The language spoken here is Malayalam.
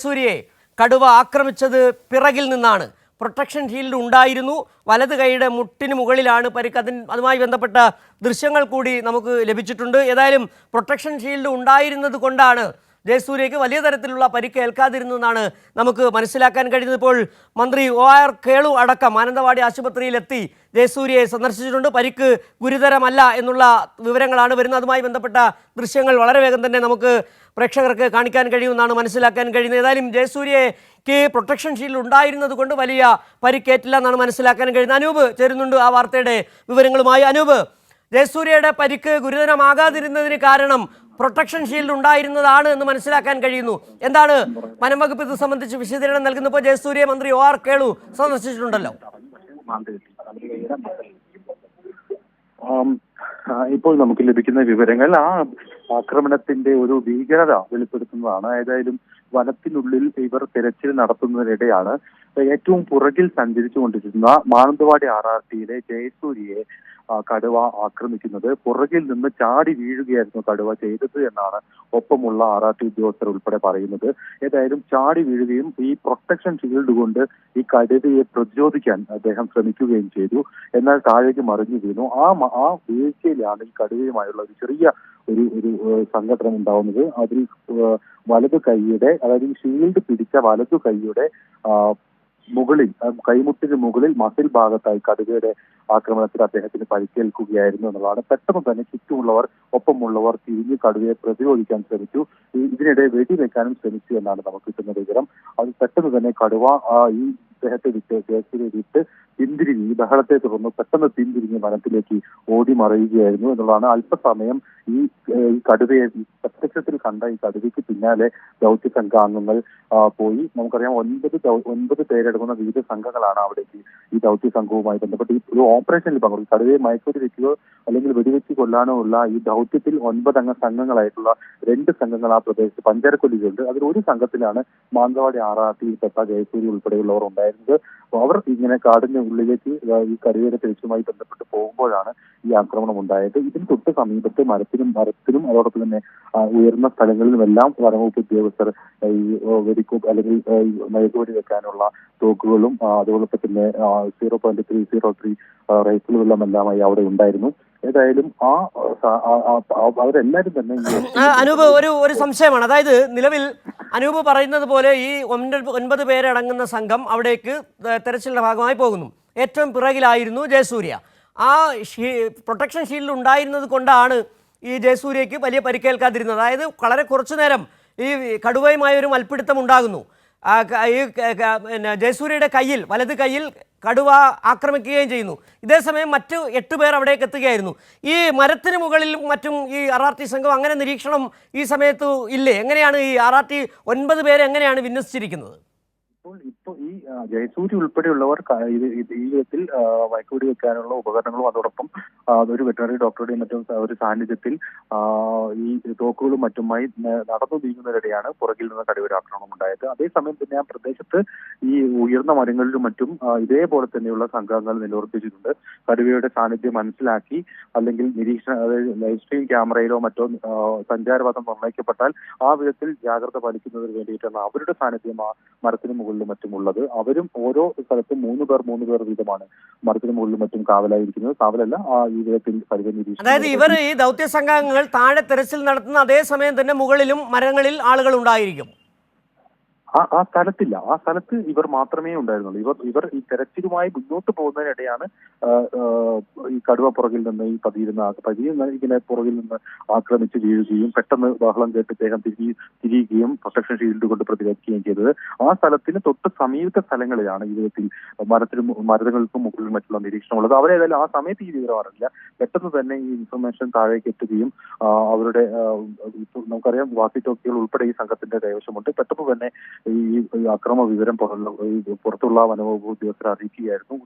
സൂര്യയെ കടുവ ആക്രമിച്ചത് പിറകിൽ നിന്നാണ്. പ്രൊട്ടക്ഷൻ ഷീൽഡ് ഉണ്ടായിരുന്നു, വലത് കൈയുടെ മുട്ടിന് മുകളിലാണ് പരിക്ക്. അതുമായി ബന്ധപ്പെട്ട ദൃശ്യങ്ങൾ കൂടി നമുക്ക് ലഭിച്ചിട്ടുണ്ട്. ഏതായാലും പ്രൊട്ടക്ഷൻ ഷീൽഡ് ഉണ്ടായിരുന്നത് കൊണ്ടാണ് ജയസൂര്യയ്ക്ക് വലിയ തരത്തിലുള്ള പരിക്ക് ഏൽക്കാതിരുന്നതെന്നാണ് നമുക്ക് മനസ്സിലാക്കാൻ കഴിയുന്നത്. ഇപ്പോൾ മന്ത്രി OR കേളു അടക്കം മാനന്തവാടി ആശുപത്രിയിലെത്തി ജയസൂര്യയെ സന്ദർശിച്ചിട്ടുണ്ട്. പരിക്ക് ഗുരുതരമല്ല എന്നുള്ള വിവരങ്ങളാണ് വരുന്നത്. അതുമായി ബന്ധപ്പെട്ട ദൃശ്യങ്ങൾ വളരെ വേഗം തന്നെ നമുക്ക് പ്രേക്ഷകർക്ക് കാണിക്കാൻ കഴിയുമെന്നാണ് മനസ്സിലാക്കാൻ കഴിയുന്നത്. ഏതായാലും ജയസൂര്യയ്ക്ക് പ്രൊട്ടക്ഷൻ ഷീൽഡ് ഉണ്ടായിരുന്നത് കൊണ്ട് വലിയ പരിക്കേറ്റില്ല എന്നാണ് മനസ്സിലാക്കാൻ കഴിയുന്നത്. അനൂപ് ചേരുന്നുണ്ട് ആ വാർത്തയുടെ വിവരങ്ങളുമായി. അനൂപ്, ജയസൂര്യയുടെ പരിക്ക് ഗുരുതരമാകാതിരുന്നതിന് കാരണം പ്രൊട്ടക്ഷൻ ഷീൽഡ് ഉണ്ടായിരുന്നതാണ് എന്ന് മനസ്സിലാക്കാൻ കഴിയുന്നു. എന്താണ് വനം വകുപ്പ് ഇത് സംബന്ധിച്ച് വിശദീകരണം നൽകുന്നപ്പോൾ? ജയസൂര്യ മന്ത്രി OR കേളു സന്ദർശിച്ചിട്ടുണ്ടല്ലോ. ഇപ്പോൾ നമുക്ക് ലഭിക്കുന്ന വിവരങ്ങൾ ആ ആക്രമണത്തിന്റെ ഒരു ഭീകരത വെളിപ്പെടുത്തുന്നതാണ്. ഏതായാലും വനത്തിനുള്ളിൽ ഇവർ തെരച്ചിൽ നടത്തുന്നതിനിടെയാണ് ഏറ്റവും പുറകിൽ സഞ്ചരിച്ചുകൊണ്ടിരുന്ന മാനന്തവാടി RRTയിലെ ജയസൂര്യയെ കടുവ ആക്രമിക്കുന്നത്. പുറകിൽ നിന്ന് ചാടി വീഴുകയായിരുന്നു കടുവ ചെയ്തത് എന്നാണ് ഒപ്പമുള്ള RRT ഉദ്യോഗസ്ഥർ ഉൾപ്പെടെ പറയുന്നത്. ഏതായാലും ചാടി വീഴുകയും ഈ പ്രൊട്ടക്ഷൻ ഷീൽഡ് കൊണ്ട് ഈ കടുവയെ പ്രതിരോധിക്കാൻ അദ്ദേഹം ശ്രമിക്കുകയും ചെയ്തു. എന്നാൽ താഴേക്ക് മറിഞ്ഞു വീണു. ആ വീഴ്ചയിലാണ് ഈ കടുവയുമായുള്ള ഒരു ചെറിയ ഒരു സംഘടന ഉണ്ടാവുന്നത്. അതിൽ വലതു കൈയുടെ, അതായത് ഈ ഷീൽഡ് പിടിച്ച വലതു കൈയുടെ മുകളിൽ, കൈമുട്ടിന് മുകളിൽ മസിൽ ഭാഗത്തായി കടുവയുടെ ആക്രമണത്തിൽ അദ്ദേഹത്തിന് പരിക്കേൽക്കുകയായിരുന്നു എന്നുള്ളതാണ്. പെട്ടെന്ന് തന്നെ ചുറ്റുമുള്ളവർ, ഒപ്പമുള്ളവർ തിരിഞ്ഞ് കടുവയെ പ്രതിരോധിക്കാൻ ശ്രമിച്ചു. ഇതിനിടെ വെടിവെക്കാനും ശ്രമിച്ചു എന്നാണ് നമുക്ക് കിട്ടുന്ന വിവരം. അത് പെട്ടെന്ന് തന്നെ കടുവ ഈ ഇദ്ദേഹത്തെ വിട്ട് പിന്തിരിഞ്ഞ്, ഈ ബഹളത്തെ തുടർന്ന് പെട്ടെന്ന് പിന്തിരിഞ്ഞ് വനത്തിലേക്ക് ഓടി മറയുകയായിരുന്നു എന്നുള്ളതാണ്. അല്പസമയം ഈ കടുവയെ പ്രത്യക്ഷത്തിൽ കണ്ട ഈ കടുവയ്ക്ക് പിന്നാലെ ദൗത്യ സംഘാംഗങ്ങൾ പോയി. നമുക്കറിയാം 9 പേരടങ്ങുന്ന വിവിധ സംഘങ്ങളാണ് അവിടേക്ക് ഈ ദൗത്യ സംഘവുമായി ബന്ധപ്പെട്ട് ഈ ഒരു ഓപ്പറേഷനിൽ പങ്കെടുക്കും. കടുവയെ മയക്കുവെടി വെക്കുകയോ അല്ലെങ്കിൽ വെടിവെച്ച് കൊല്ലാനോ ഉള്ള ഈ ദൗത്യത്തിൽ 9 അംഗ സംഘങ്ങളായിട്ടുള്ള 2 സംഘങ്ങൾ ആ പ്രദേശത്ത് പഞ്ചാരക്കൊല്ലിയിലുണ്ട്. അതിൽ ഒരു സംഘത്തിലാണ് മാനന്തവാടി RRTയിൽപ്പെട്ട ജയസൂര്യ ഉൾപ്പെടെയുള്ളവർ ഉണ്ടായിരുന്നത്. അവർ ഇങ്ങനെ കാടിന്റെ ഉള്ളിലേക്ക് ഈ കടുവയുടെ തെരച്ചിലുമായി ബന്ധപ്പെട്ട് പോകുമ്പോഴാണ് ഈ ആക്രമണം ഉണ്ടായത്. ഇതിന് തൊട്ട് സമീപത്ത് മരത്തിനും അതോടൊപ്പം തന്നെ ഉയർന്ന സ്ഥലങ്ങളിലുമെല്ലാം വനംവകുപ്പ് ഉദ്യോഗസ്ഥർ ഈ വെടിക്കോപ്പ് അല്ലെങ്കിൽ മയക്കുവെടി വെക്കാനുള്ള തോക്കുകളും അതോടൊപ്പം തന്നെ 0.303 റൈഫിളുകളുമെല്ലാമായി അവിടെ ഉണ്ടായിരുന്നു. ഏതായാലും അവരെല്ലാരും തന്നെ. അനൂപ്, ഒരു സംശയമാണ്. അതായത് നിലവിൽ അനൂപ് പറയുന്നത് പോലെ ഈ 9 പേരടങ്ങുന്ന സംഘം അവിടേക്ക് തെരച്ചിലിന്റെ ഭാഗമായി പോകുന്നു. ഏറ്റവും പിറകിലായിരുന്നു ജയസൂര്യ. ആ പ്രൊട്ടക്ഷൻ ഷീൽഡ് ഉണ്ടായിരുന്നത് കൊണ്ടാണ് ഈ ജയസൂര്യയ്ക്ക് വലിയ പരിക്കേൽക്കാതിരുന്നത്. അതായത് വളരെ കുറച്ചു നേരം ഈ കടുവയുമായ ഒരു മൽപ്പിടുത്തം ഉണ്ടാകുന്നു. ഈ ജയസൂര്യയുടെ കയ്യിൽ, വലത് കയ്യിൽ കടുവ ആക്രമിക്കുകയും ചെയ്യുന്നു. ഇതേസമയം മറ്റ് 8 പേർ അവിടേക്ക് എത്തുകയായിരുന്നു. ഈ മരത്തിന് മുകളിലും മറ്റും ഈ RRT സംഘം അങ്ങനെ നിരീക്ഷണം ഈ സമയത്ത് ഇല്ലേ? എങ്ങനെയാണ് ഈ RRT 9 പേരെ എങ്ങനെയാണ് വിന്യസിച്ചിരിക്കുന്നത്? ഇപ്പോൾ ഈ ജയസൂര്യ ഉൾപ്പെടെയുള്ളവർ ഈ വിധത്തിൽ മയക്കുവെടി വെക്കാനുള്ള ഉപകരണങ്ങളും അതോടൊപ്പം ഒരു വെറ്ററിനറി ഡോക്ടറുടെയും മറ്റും ഒരു സാന്നിധ്യത്തിൽ ഈ തോക്കുകളും മറ്റുമായി നടന്നു നീങ്ങുന്നതിനിടെയാണ് പുറകിൽ നിന്ന് കടുവയുടെ ആക്രമണം ഉണ്ടായത്. അതേസമയം തന്നെ ആ പ്രദേശത്ത് ഈ ഉയർന്ന മരങ്ങളിലും മറ്റും ഇതേപോലെ തന്നെയുള്ള സംഘങ്ങൾ നിലയുറപ്പിച്ചിട്ടുണ്ട്. കടുവയുടെ സാന്നിധ്യം മനസ്സിലാക്കി അല്ലെങ്കിൽ അതായത് ലൈവ് സ്ട്രീം ക്യാമറയിലോ മറ്റോ സഞ്ചാരപഥം നിർണ്ണയിക്കപ്പെട്ടാൽ ആ വിധത്തിൽ ജാഗ്രത പാലിക്കുന്നതിന് വേണ്ടിയിട്ടാണ് അവരുടെ സാന്നിധ്യം ആ മരത്തിന് മുകളിലും മറ്റുമുള്ളത്. അവരും ഓരോ സ്ഥലത്തും 3 പേർ വീതമാണ് മരത്തിന് മുകളിലും മറ്റും കാവലായിരിക്കുന്നത്. കാവലല്ല, ഈ വിധത്തിൽ പരിഗണിച്ചിരിക്കുന്നത്. അതായത് ഇവർ ഈ ദൗത്യ സംഘങ്ങൾ താഴെ തെരച്ചിൽ നടത്തുന്ന അതേ സമയം തന്നെ മുകളിലും മരങ്ങളിൽ ആളുകൾ ഉണ്ടായിരിക്കും. ആ സ്ഥലത്ത് ഇവർ മാത്രമേ ഉണ്ടായിരുന്നുള്ളൂ. ഇവർ ഈ തെരച്ചിലുമായി മുന്നോട്ട് പോകുന്നതിനിടെയാണ് ഈ കടുവ പുറകിൽ നിന്ന് ഈ പതിയുന്ന ഇങ്ങനെ പുറകിൽ നിന്ന് ആക്രമിച്ച് വീഴുകയും പെട്ടെന്ന് ബഹളം കേട്ട് അദ്ദേഹം തിരിയുകയും പ്രൊട്ടക്ഷൻ ഷീൽഡ് കൊണ്ട് പ്രതിരോധിക്കുകയും ചെയ്തത്. ആ സ്ഥലത്തിന് തൊട്ട് സമീപ സ്ഥലങ്ങളിലാണ് ഈ വിധത്തിൽ മരങ്ങൾക്കും മുകളിൽ മറ്റുള്ള നിരീക്ഷണമുള്ളത്. അവരേതായാലും ആ സമയത്ത് ഈ വിവരം അറിയില്ല. പെട്ടെന്ന് തന്നെ ഈ ഇൻഫർമേഷൻ താഴേക്ക് എത്തുകയും അവരുടെ നമുക്കറിയാം വാക്കി ടോക്കികൾ ഉൾപ്പെടെ ഈ സംഘത്തിന്റെ കൈവശമുണ്ട്. പെട്ടെന്ന് തന്നെ ഈ അക്രമ വിവരം പുറത്തുള്ള വനംവകുപ്പ് ഉദ്യോഗസ്ഥരെ അറിയിക്കുകയായിരുന്നു.